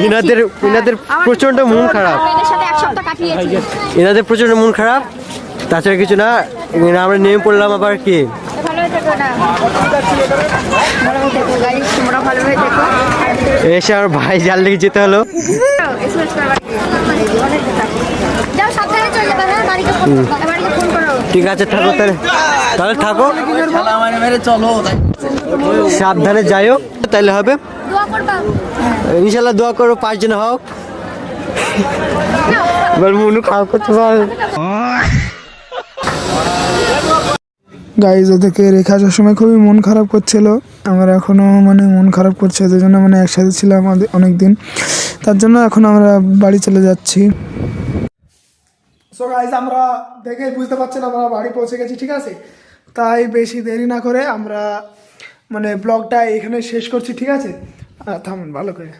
ইনাদের প্রচন্ড মন খারাপ, ইনাদের প্রচন্ড মন খারাপ, তাছাড়া কিছু না। আমরা নেমে পড়লাম আবার কি এসে আমার ভাই জাল লেগে যেতে হলো। ঠিক আছে থাকো তাহলে, তাহলে থাকো, সাবধানে যাইও, তাহলে হবে। ইনশাল্লাহ দোয়া করো 5 জন হোক। মনু খাওয়া করতে পারো। গাইজ ওদেরকে রেখে আসার সময় খুবই মন খারাপ করছিল, আমার এখনও মানে মন খারাপ করছে, ওদের জন্য মানে একসাথে ছিলাম অনেক দিন, তার জন্য এখন আমরা বাড়ি চলে যাচ্ছি। সো গাইজ আমরা দেখে বুঝতে পারছেন আমরা বাড়ি পৌঁছে গেছি, ঠিক আছে। তাই বেশি দেরি না করে আমরা মানে ব্লগটা এখানে শেষ করছি, ঠিক আছে। থামুন ভালো করে।